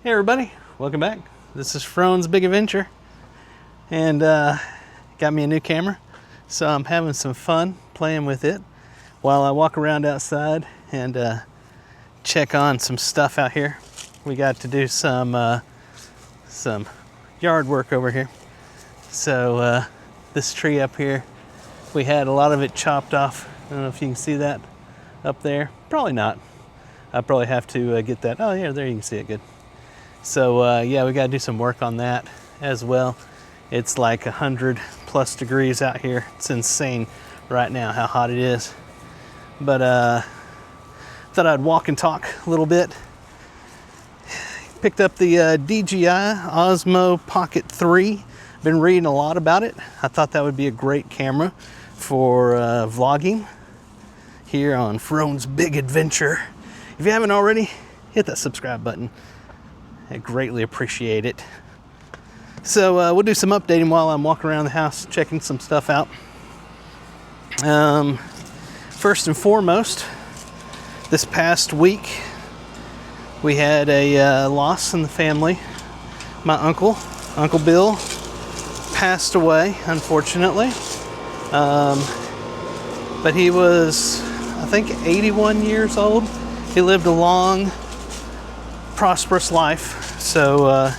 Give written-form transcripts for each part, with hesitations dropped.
Hey everybody, welcome back. This is Frone's Big Adventure, and got me a new camera, so I'm having some fun playing with it while I walk around outside and check on some stuff out here. We got to do some yard work over here. So this tree up here, we had a lot of it chopped off. I don't know if you can see that up there. Probably not. I probably have to get that. Oh yeah, there you can see it good. So yeah, we got to do some work on that as well. It's like 100+ degrees out here. It's insane right now how hot it is. But thought I'd walk and talk a little bit. Picked up the DJI Osmo Pocket 3. Been reading a lot about it. I thought that would be a great camera for vlogging here on Frone's Big Adventure. If you haven't already, hit that subscribe button. I greatly appreciate it. So we'll do some updating while I'm walking around the house, checking some stuff out. First and foremost, this past week, we had a loss in the family. My Uncle Bill, passed away, unfortunately. But he was, I think, 81 years old. He lived a long, prosperous life. So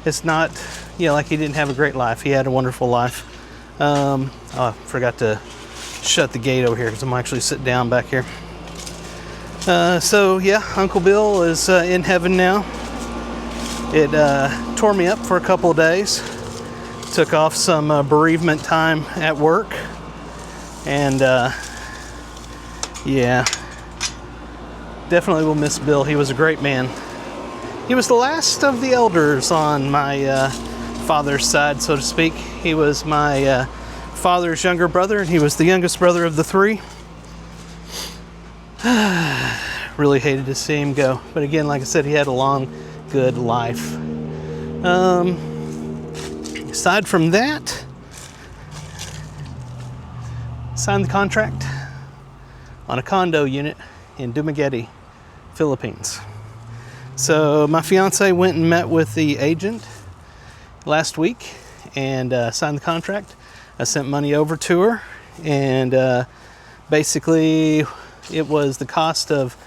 it's not, like he didn't have a great life. He had a wonderful life. Oh, I forgot to shut the gate over here because I'm actually sitting down back here. So yeah, Uncle Bill is in heaven now. It tore me up for a couple of days. Took off some bereavement time at work. And yeah, definitely will miss Bill. He was a great man. He was the last of the elders on my father's side, so to speak. He was my father's younger brother, and he was the youngest brother of the three. Really hated to see him go. But again, like I said, he had a long, good life. Aside from that, signed the contract on a condo unit in Dumaguete, Philippines. So my fiance went and met with the agent last week and signed the contract. I sent money over to her, and basically it was the cost of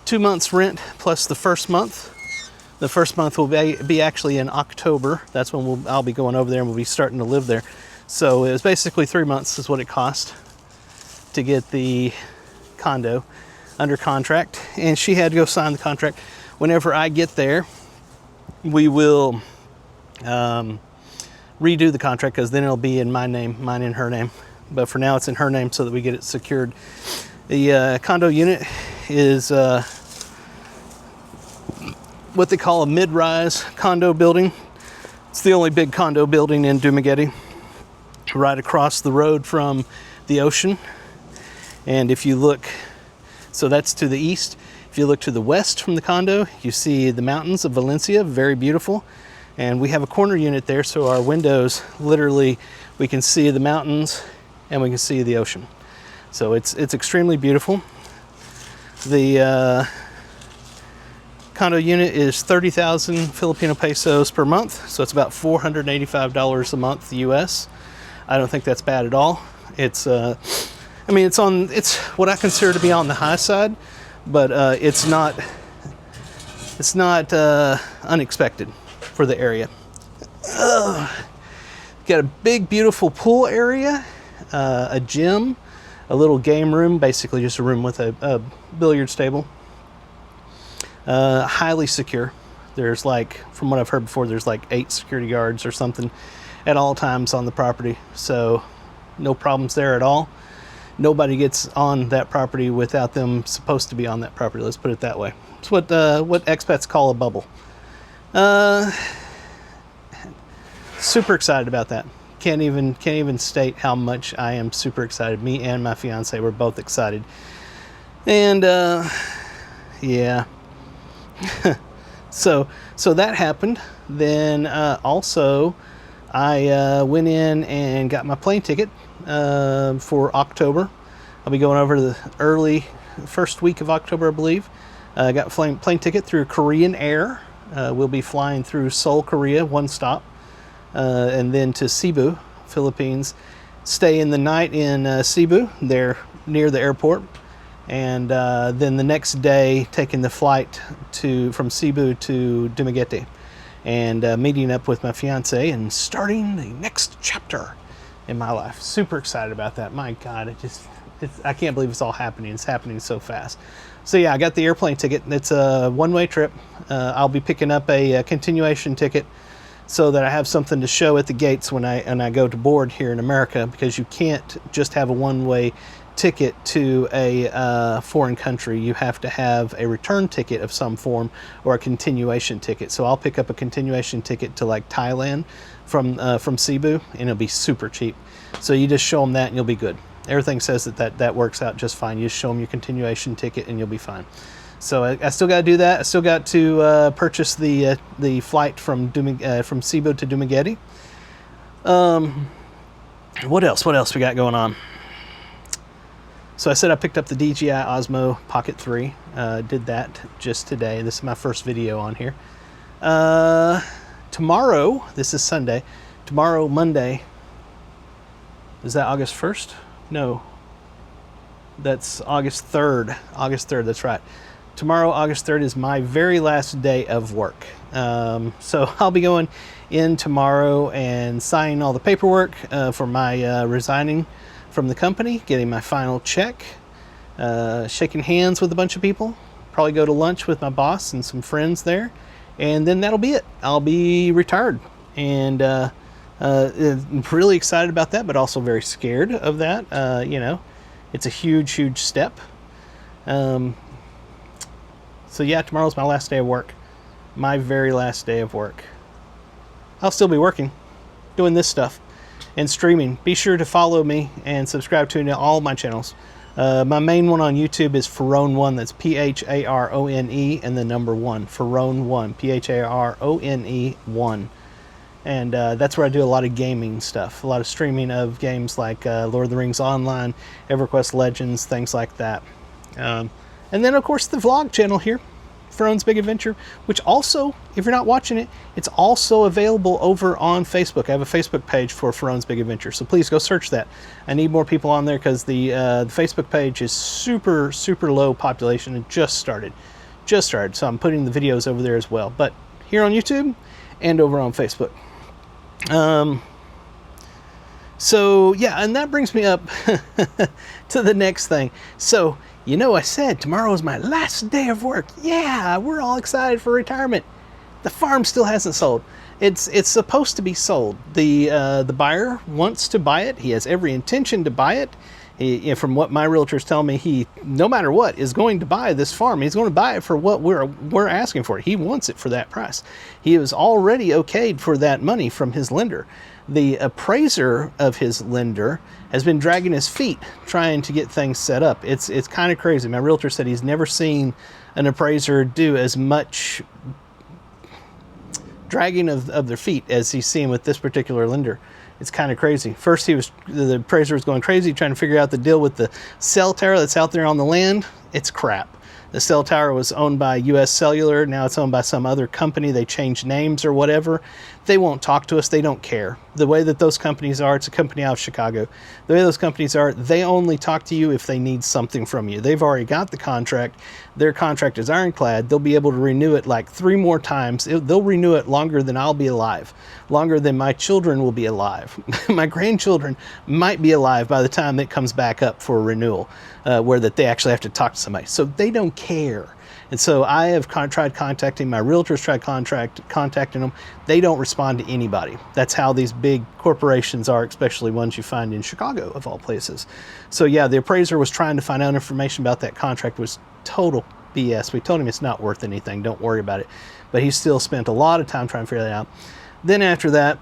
2 months rent plus the first month. The first month will be actually in October. That's when I'll be going over there and we'll be starting to live there. So it was basically 3 months is what it cost to get the condo under contract, and she had to go sign the contract. Whenever I get there, we will redo the contract, because then it'll be in my name, mine in her name. But for now, it's in her name so that we get it secured. The condo unit is what they call a mid-rise condo building. It's the only big condo building in Dumaguete, right across the road from the ocean. And if you look, so that's to the east. If you look to the west from the condo, you see the mountains of Valencia, very beautiful. And we have a corner unit there, so our windows, literally, we can see the mountains and we can see the ocean. So it's extremely beautiful. The condo unit is 30,000 Filipino pesos per month, so it's about $485 a month US. I don't think that's bad at all. It's it's what I consider to be on the high side, but it's not unexpected for the area. Got a big, beautiful pool area, a gym, a little game room, basically just a room with a billiards table. Highly secure. There's from what I've heard before, there's 8 security guards or something at all times on the property. So no problems there at all. Nobody gets on that property without them supposed to be on that property. Let's put it that way. It's what expats call a bubble. Super excited about that. Can't even state how much I am super excited. Me and my fiance were both excited. And yeah. So that happened. Then also I went in and got my plane ticket for October. I'll be going over to the first week of October, I believe. I got a plane ticket through Korean Air. we'll be flying through Seoul, Korea, one stop, and then to Cebu, Philippines. Stay in the night in Cebu, there near the airport, and then the next day taking the flight from Cebu to Dumaguete, and meeting up with my fiance and starting the next chapter in my life. Super excited about that. My God, I can't believe it's all happening. It's happening so fast. So yeah, I got the airplane ticket. It's a one-way trip. I'll be picking up a continuation ticket so that I have something to show at the gates when I go to board here in America, because you can't just have a one-way ticket to a foreign country. You have to have a return ticket of some form or a continuation ticket. So I'll pick up a continuation ticket to like Thailand from Cebu, and it'll be super cheap. So you just show them that and you'll be good. Everything says that works out just fine. You just show them your continuation ticket and you'll be fine. So I still got to do that. I still got to purchase the flight from Cebu to Dumaguete. What else we got going on? So I said I picked up the DJI Osmo Pocket 3. Did that just today. This is my first video on here. Tomorrow, this is Sunday. Tomorrow, Monday. Is that August 1st? No. That's August 3rd. August 3rd, that's right. Tomorrow, August 3rd, is my very last day of work. So I'll be going in tomorrow and signing all the paperwork for my resigning from the company, getting my final check, shaking hands with a bunch of people, probably go to lunch with my boss and some friends there, and then that'll be it. I'll be retired. And I'm really excited about that, but also very scared of that. It's a huge, huge step. So yeah, tomorrow's my last day of work. My very last day of work. I'll still be working, doing this stuff, and streaming. Be sure to follow me and subscribe to all my channels. My main one on YouTube is Pharone1. That's P-H-A-R-O-N-E and the number 1. Pharone1. P-H-A-R-O-N-E 1. And that's where I do a lot of gaming stuff. A lot of streaming of games like Lord of the Rings Online, EverQuest Legends, things like that. And then, of course, the vlog channel here, Pharone's Big Adventure, which also, if you're not watching it, it's also available over on Facebook. I have a Facebook page for Pharone's Big Adventure, so please go search that. I need more people on there because the Facebook page is super, super low population. It just started, so I'm putting the videos over there as well. But here on YouTube and over on Facebook. So yeah, and that brings me up to the next thing. So, I said tomorrow is my last day of work. Yeah, we're all excited for retirement. The farm still hasn't sold. It's supposed to be sold. The buyer wants to buy it. He has every intention to buy it. From what my realtors tell me, he, no matter what, is going to buy this farm. He's going to buy it for what we're asking for. He wants it for that price. He was already okayed for that money from his lender. The appraiser of his lender has been dragging his feet trying to get things set up. It's kind of crazy. My realtor said he's never seen an appraiser do as much dragging of their feet as he's seen with this particular lender. It's kind of crazy. First, the appraiser was going crazy trying to figure out the deal with the cell tower that's out there on the land. It's crap. The cell tower was owned by US Cellular. Now it's owned by some other company. They changed names or whatever. They won't talk to us. They don't care. The way that those companies are, it's a company out of Chicago. The way those companies are, they only talk to you if they need something from you. They've already got the contract. Their contract is ironclad. They'll be able to renew it like 3 more times. They'll renew it longer than I'll be alive, longer than my children will be alive. My grandchildren might be alive by the time it comes back up for renewal, where that they actually have to talk to somebody. So they don't care. And so I have tried contacting my realtors, contacting them. They don't respond to anybody. That's how these big corporations are, especially ones you find in Chicago, of all places. So yeah, the appraiser was trying to find out information about that contract. It was total BS. We told him it's not worth anything. Don't worry about it. But he still spent a lot of time trying to figure that out. Then after that,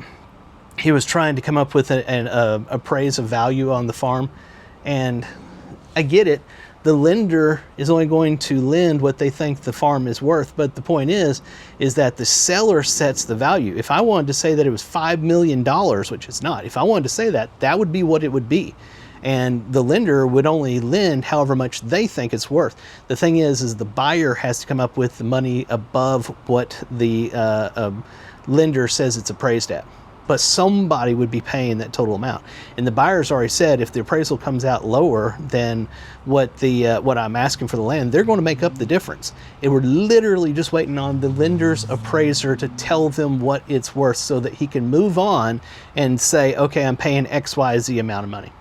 he was trying to come up with an appraise of value on the farm. And I get it. The lender is only going to lend what they think the farm is worth. But the point is that the seller sets the value. If I wanted to say that it was $5 million, which it's not, if I wanted to say that, that would be what it would be. and the lender would only lend however much they think it's worth. The thing is the buyer has to come up with the money above what the lender says it's appraised at. But somebody would be paying that total amount. And the buyer's already said if the appraisal comes out lower than what I'm asking for the land, they're going to make up the difference. And we're literally just waiting on the lender's appraiser to tell them what it's worth so that he can move on and say, okay, I'm paying XYZ amount of money.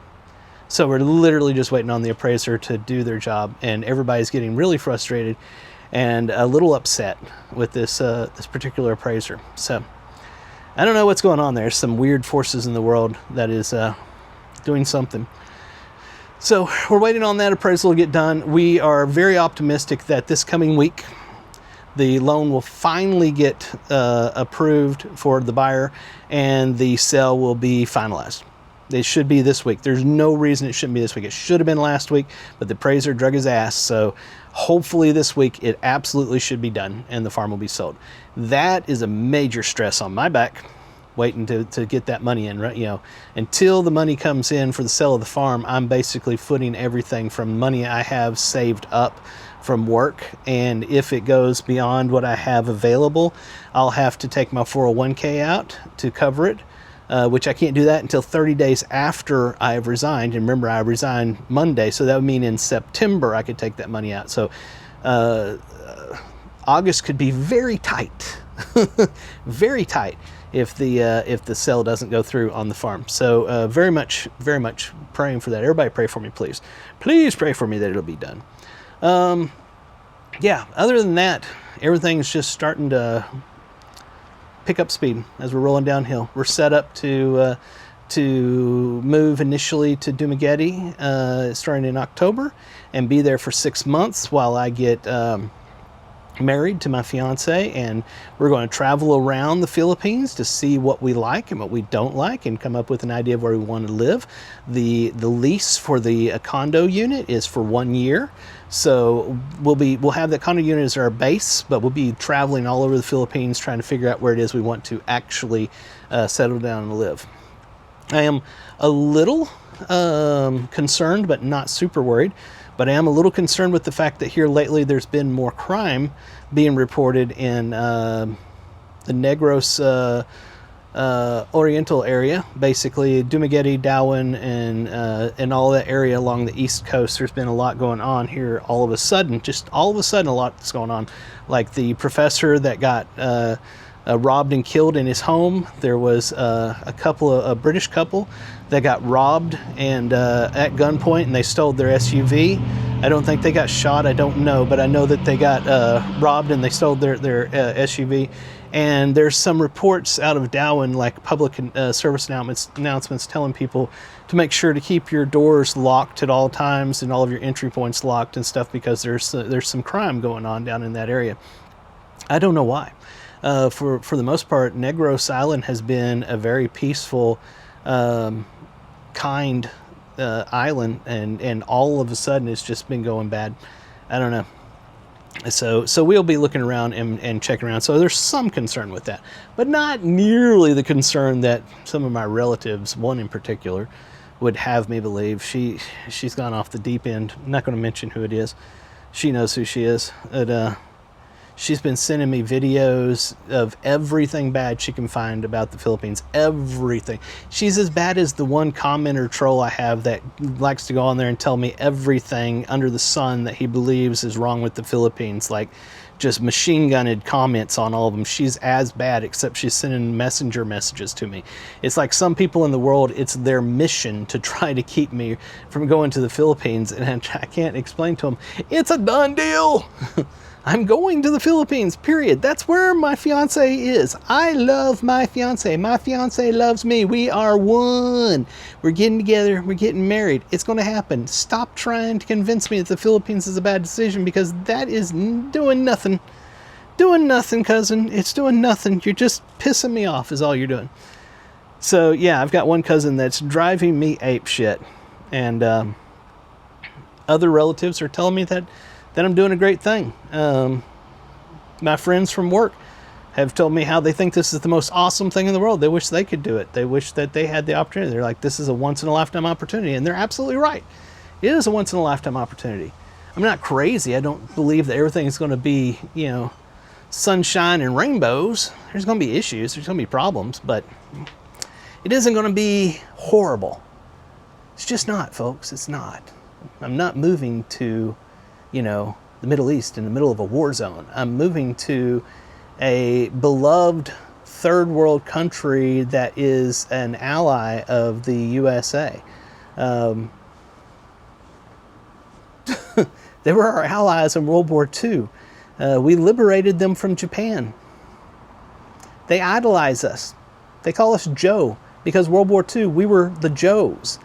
So we're literally just waiting on the appraiser to do their job, and everybody's getting really frustrated and a little upset with this particular appraiser. So I don't know what's going on there. Some weird forces in the world that is doing something. So we're waiting on that appraisal to get done. We are very optimistic that this coming week, the loan will finally get approved for the buyer and the sale will be finalized. It should be this week. There's no reason it shouldn't be this week. It should have been last week, but the appraiser drug his ass. So hopefully this week it absolutely should be done and the farm will be sold. That is a major stress on my back, waiting to get that money in, right? You know, until the money comes in for the sale of the farm, I'm basically footing everything from money I have saved up from work. And if it goes beyond what I have available, I'll have to take my 401k out to cover it. Which I can't do that until 30 days after I've resigned. And remember, I resigned Monday, so that would mean in September I could take that money out. So August could be very tight, very tight if the sale doesn't go through on the farm. So very much praying for that. Everybody pray for me, please. Please pray for me that it'll be done. Yeah, other than that, everything's just starting to pick up speed as we're rolling downhill. We're set up to move initially to Dumaguete starting in October and be there for 6 months while I get married to my fiance, and we're going to travel around the Philippines to see what we like and what we don't like and come up with an idea of where we want to live. The lease for the condo unit is for 1 year. So we'll have the condo unit as our base, but we'll be traveling all over the Philippines trying to figure out where it is we want to actually settle down and live. I am a little concerned, but not super worried. But I am a little concerned with the fact that here lately there's been more crime being reported in the Negros Oriental area, basically Dumaguete, Darwin, and all that area along the east coast. There's been a lot going on here all of a sudden. Just all of a sudden, a lot's going on. Like the professor that got robbed and killed in his home. There was a British couple that got robbed and at gunpoint, and they stole their SUV. I don't think they got shot. I don't know, but I know that they got robbed and they stole their SUV. And there's some reports out of Darwin, like public service announcements telling people to make sure to keep your doors locked at all times and all of your entry points locked and stuff, because there's some crime going on down in that area. I don't know why. For the most part, Negros Island has been a very peaceful, kind island, and all of a sudden it's just been going bad. I don't know. So we'll be looking around and checking around. So there's some concern with that, but not nearly the concern that some of my relatives, one in particular, would have me believe. She's gone off the deep end. I'm not going to mention who it is. She knows who she is. She's been sending me videos of everything bad she can find about the Philippines. Everything. She's as bad as the one commenter troll I have that likes to go on there and tell me everything under the sun that he believes is wrong with the Philippines. Like, just machine-gunned comments on all of them. She's as bad, except she's sending messenger messages to me. It's like some people in the world, it's their mission to try to keep me from going to the Philippines, and I can't explain to them, it's a done deal. I'm going to the Philippines, period. That's where my fiance is. I love my fiance. My fiance loves me. We are one. We're getting together. We're getting married. It's going to happen. Stop trying to convince me that the Philippines is a bad decision, because that is doing nothing. Doing nothing, cousin. It's doing nothing. You're just pissing me off is all you're doing. So, yeah, I've got one cousin that's driving me ape shit. And other relatives are telling me that I'm doing a great thing. My friends from work have told me how they think this is the most awesome thing in the world. They wish they could do it. They wish that they had the opportunity. They're like, this is a once-in-a-lifetime opportunity. And they're absolutely right. It is a once-in-a-lifetime opportunity. I'm not crazy. I don't believe that everything is going to be, you know, sunshine and rainbows. There's going to be issues. There's going to be problems. But it isn't going to be horrible. It's just not, folks. It's not. I'm not moving to, you know, the Middle East in the middle of a war zone. I'm moving to a beloved third world country that is an ally of the USA. They were our allies in World War II. We liberated them from Japan. They idolize us. They call us Joe because World War II, we were the Joes.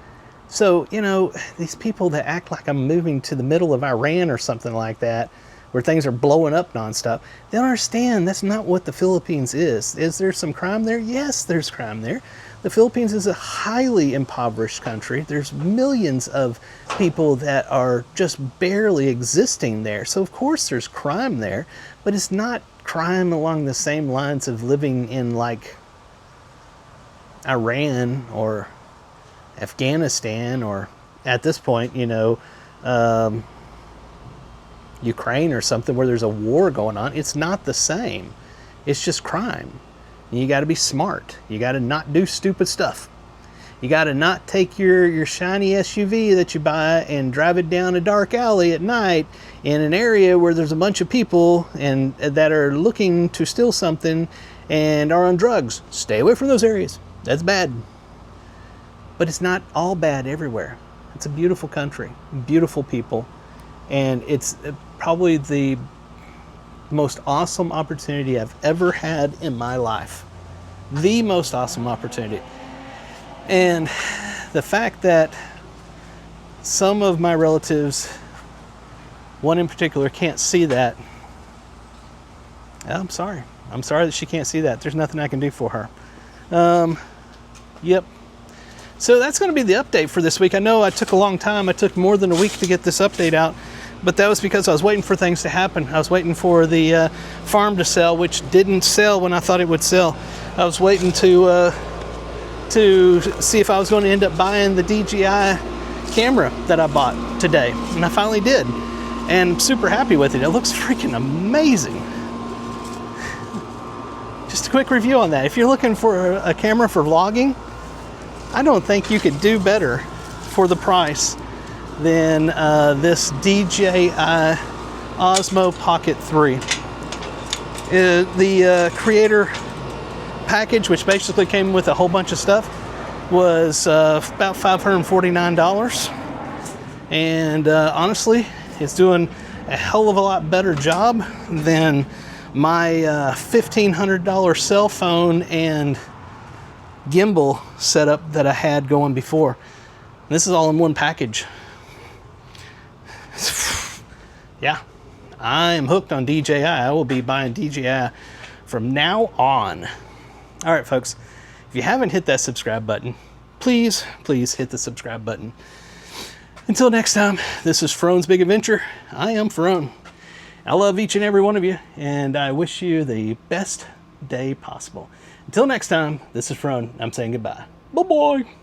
So, you know, these people that act like I'm moving to the middle of Iran or something like that, where things are blowing up nonstop, they don't understand that's not what the Philippines is. Is there some crime there? Yes, there's crime there. The Philippines is a highly impoverished country. There's millions of people that are just barely existing there. So of course there's crime there, but it's not crime along the same lines of living in like Iran or Afghanistan, or at this point, you know, Ukraine or something where there's a war going on. It's not the same. It's just crime. And you got to be smart. You got to not do stupid stuff. You got to not take your shiny SUV that you buy and drive it down a dark alley at night in an area where there's a bunch of people and that are looking to steal something and are on drugs. Stay away from those areas. That's bad. But it's not all bad everywhere. It's a beautiful country, beautiful people, and it's probably the most awesome opportunity I've ever had in my life. The most awesome opportunity. And the fact that some of my relatives, one in particular, can't see that, I'm sorry. I'm sorry that she can't see that. There's nothing I can do for her. Yep. So that's going to be the update for this week. I know I took a long time. I took more than a week to get this update out, but that was because I was waiting for things to happen. I was waiting for the farm to sell, which didn't sell when I thought it would sell. I was waiting to see if I was going to end up buying the DJI camera that I bought today, and I finally did, and I'm super happy with it. It looks freaking amazing. Just a quick review on that. If you're looking for a camera for vlogging, I don't think you could do better for the price than this DJI Osmo Pocket 3. The creator package, which basically came with a whole bunch of stuff, was about $549. And honestly, it's doing a hell of a lot better job than my $1,500 cell phone and gimbal setup that I had going before. This is all in one package. Yeah, I am hooked on DJI. I will be buying DJI from now on. All right, folks, if you haven't hit that subscribe button, please hit the subscribe button. Until next time, this is Frone's Big Adventure. I am Frone. I love each and every one of you, and I wish you the best day possible. Until next time, this is Frone. I'm saying goodbye. Bye-bye.